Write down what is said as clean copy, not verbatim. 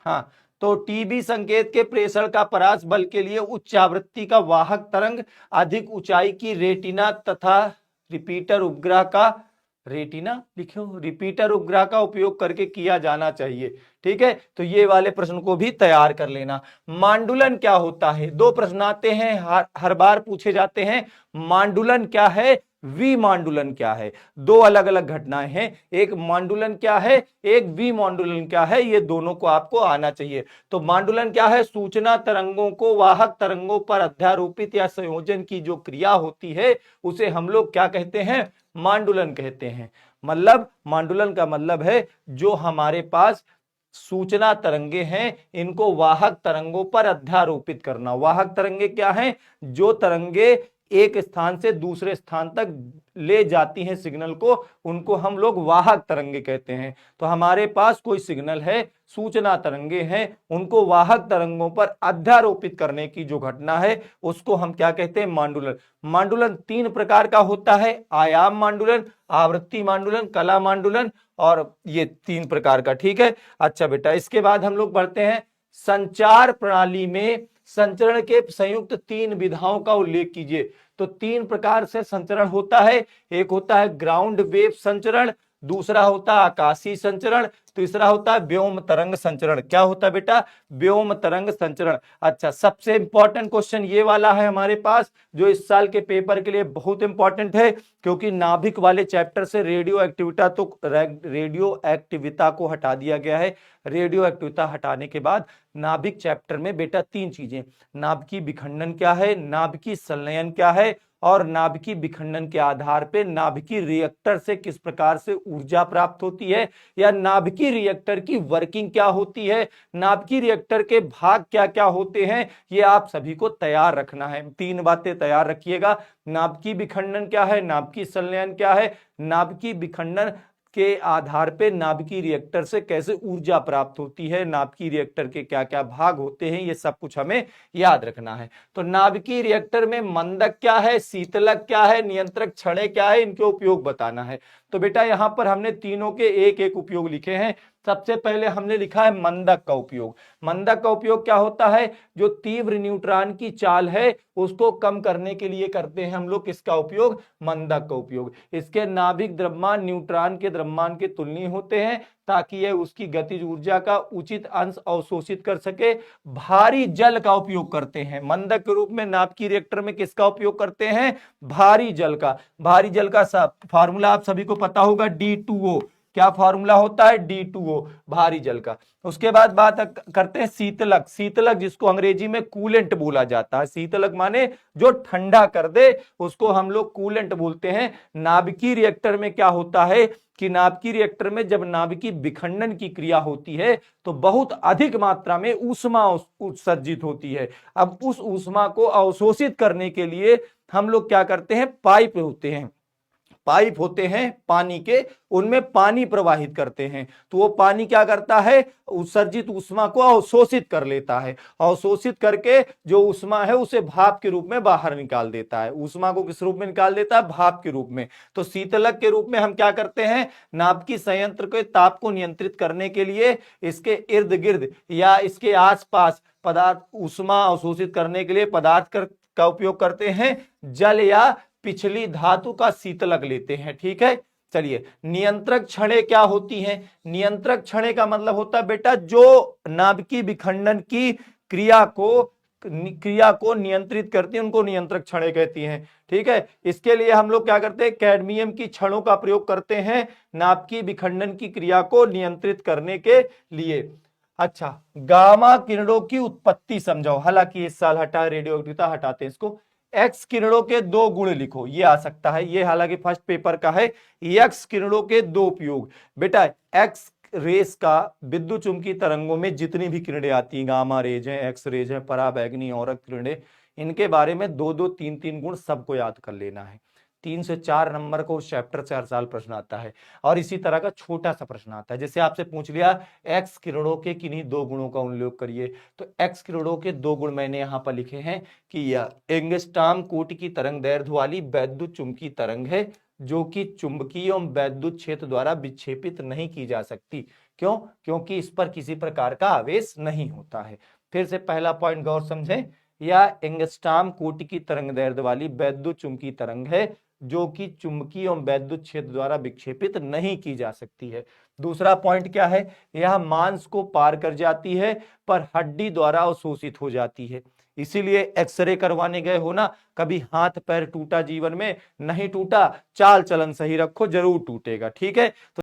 हाँ, तो टीबी संकेत के प्रेषण का परास बल के लिए उच्च आवृत्ति का वाहक तरंग अधिक ऊंचाई की रेटिना तथा रिपीटर उपग्रह का, रेटिना लिखो, रिपीटर उपग्रह का उपयोग करके किया जाना चाहिए। ठीक है, तो ये वाले प्रश्न को भी तैयार कर लेना। मांडुलन क्या होता है, दो प्रश्न आते हैं, हर बार पूछे जाते हैं। मांडुलन क्या है, विमांडुलन क्या है, दो अलग अलग घटनाएं हैं। एक मांडुलन क्या है, एक विमांडुलन क्या है, ये दोनों को आपको आना चाहिए। तो मांडुलन क्या है, सूचना तरंगों को वाहक तरंगों पर अध्यारोपित या संयोजन की जो क्रिया होती है उसे हम लोग क्या कहते हैं, मांडुलन कहते हैं। मतलब मांडुलन का मतलब है जो हमारे पास सूचना तरंगे हैं इनको वाहक तरंगों पर अध्यारोपित करना। वाहक तरंगे क्या हैं, जो तरंगे एक स्थान से दूसरे स्थान तक ले जाती हैं सिग्नल को, उनको हम लोग वाहक तरंगे कहते हैं। तो हमारे पास कोई सिग्नल है, सूचना तरंगे हैं, उनको वाहक तरंगों पर अध्यारोपित करने की जो घटना है उसको हम क्या कहते हैं, मांडुलन। मांडुलन तीन प्रकार का होता है, आयाम मांडुलन, आवृत्ति मांडुलन, कला मांडुलन, और ये तीन प्रकार का। ठीक है, अच्छा बेटा, इसके बाद हम लोग बढ़ते हैं संचार प्रणाली में संचरण के संयुक्त तीन विधाओं का उल्लेख कीजिए। तो तीन प्रकार से संचरण होता है, एक होता है ग्राउंड वेव संचरण, दूसरा होता है आकाशीय संचरण, तीसरा होता है व्योम तरंग संचरण। क्या होता है बेटा, व्योम तरंग संचरण। अच्छा, सबसे इंपॉर्टेंट क्वेश्चन ये वाला है हमारे पास जो इस साल के पेपर के लिए बहुत इंपॉर्टेंट है, क्योंकि नाभिक वाले चैप्टर से रेडियो एक्टिविता को हटा दिया गया है। रेडियो एक्टिविता हटाने के बाद नाभिक चैप्टर में बेटा तीन चीजें, नाभिकीय विखंडन क्या है, नाभिकीय संलयन क्या है, और नाभिकीय विखंडन के आधार पे नाभिकीय रिएक्टर से किस प्रकार से ऊर्जा प्राप्त होती है, या नाभिकीय रिएक्टर की वर्किंग क्या होती है, नाभिकीय रिएक्टर के भाग क्या क्या होते हैं, ये आप सभी को तैयार रखना है। तीन बातें तैयार रखिएगा, नाभिकीय विखंडन क्या है, नाभिकीय संलयन क्या है, नाभिकीय विखंडन के आधार पे नाभिकीय रिएक्टर से कैसे ऊर्जा प्राप्त होती है, नाभिकीय रिएक्टर के क्या क्या भाग होते हैं, ये सब कुछ हमें याद रखना है। तो नाभिकीय रिएक्टर में मंदक क्या है, शीतलक क्या है, नियंत्रक छड़ें क्या है, इनके उपयोग बताना है। तो बेटा यहां पर हमने तीनों के एक एक उपयोग लिखे हैं। सबसे पहले हमने लिखा है मंदक का उपयोग। मंदक का उपयोग क्या होता है, जो तीव्र न्यूट्रॉन की चाल है उसको कम करने के लिए करते हैं हम लोग किसका उपयोग, मंदक का उपयोग। इसके नाभिक द्रव्यमान न्यूट्रॉन के द्रव्यमान के तुलनीय होते हैं ताकि यह उसकी गतिज ऊर्जा का उचित अंश अवशोषित कर सके। भारी जल का उपयोग करते हैं मंदक के रूप में, नाभिकीय रिएक्टर में किसका उपयोग करते हैं, भारी जल का। भारी जल का फार्मूला आप सभी को पता होगा, D2O। क्या फार्मूला होता है, D2O, भारी जल का। उसके बाद बात करते हैं शीतलक। शीतलक जिसको अंग्रेजी में कूलेंट बोला जाता है, शीतलक माने जो ठंडा कर दे उसको हम लोग कूलेंट बोलते हैं। नाभिकीय रिएक्टर में क्या होता है कि नाभिकीय रिएक्टर में जब नाभिकीय विखंडन की क्रिया होती है तो बहुत अधिक मात्रा में ऊष्मा उत्सर्जित होती है। अब उस ऊष्मा को अवशोषित करने के लिए हम लोग क्या करते हैं, पाइप होते हैं पानी के, उनमें पानी प्रवाहित करते हैं। तो वो पानी क्या करता है, उत्सर्जित ऊष्मा को अवशोषित कर लेता है, अवशोषित करके जो ऊष्मा है उसे भाप के रूप में बाहर निकाल देता है। ऊष्मा को किस रूप में निकाल देता है, भाप के रूप में। तो शीतलक के रूप में हम क्या करते हैं, नाभिकीय संयंत्र के ताप को नियंत्रित करने के लिए इसके इर्द गिर्द या इसके आसपास पदार्थ ऊष्मा अवशोषित करने के लिए पदार्थ का उपयोग करते हैं, जल या पिछली धातु का शीतलक लेते हैं। ठीक है, चलिए नियंत्रक छड़ें क्या होती हैं। नियंत्रक छड़ें का मतलब होता है बेटा जो नाभिकीय विखंडन की क्रिया को नियंत्रित करती हैं, उनको नियंत्रक छड़ें कहती हैं। ठीक है, इसके लिए हम लोग क्या करते हैं, कैडमियम की छड़ों का प्रयोग करते हैं नाभिकीय विखंडन की क्रिया को नियंत्रित करने के लिए। अच्छा, गामा किरणों की उत्पत्ति समझाओ। हालांकि इस साल हटा, रेडियो एक्टिविटी हटाते हैं इसको। एक्स किरणों के दो गुण लिखो, ये आ सकता है, ये हालांकि फर्स्ट पेपर का है। एक्स किरणों के दो उपयोग। बेटा एक्स रेस का विद्युत चुंबकीय तरंगों में जितनी भी किरणें आती हैं, गामा रेज है, एक्स रेज है, पराबैंगनी और किरणें, इनके बारे में दो दो तीन तीन गुण सबको याद कर लेना है। 3 से 4 नंबर को उस चैप्टर से हर साल प्रश्न आता है। और इसी तरह का छोटा सा प्रश्न आता है, जैसे आपसे पूछ लिया एक्स किरणों के किन्हीं दो गुणों का उल्लेख करिए। तो एक्स किरणों के दो गुण मैंने यहां पर लिखे हैं कि यह एंगस्ट्रॉम कोटि की तरंग दैर्ध्य वाली वैद्युत चुंबकीय तरंग है जो कि चुंबकीय एवं वैद्युत क्षेत्र द्वारा विक्षेपित नहीं की जा सकती। क्यों? क्योंकि इस पर किसी प्रकार का आवेश नहीं होता है। फिर से पहला पॉइंट गौर समझें, यह एंगस्ट्रॉम कोटि की तरंग दैर्ध्य वाली वैद्युत चुंबकीय तरंग है जो कि चुंबकीय एवं वैद्युत क्षेत्र द्वारा विक्षेपित नहीं की जा सकती है। दूसरा पॉइंट क्या है? यह मांस को पार कर जाती है पर हड्डी द्वारा अवशोषित हो जाती है। इसीलिए एक्सरे करवाने गए हो ना, कभी हाथ पैर टूटा जीवन में? नहीं टूटा, चाल चलन सही रखो, जरूर टूटेगा। ठीक है। तो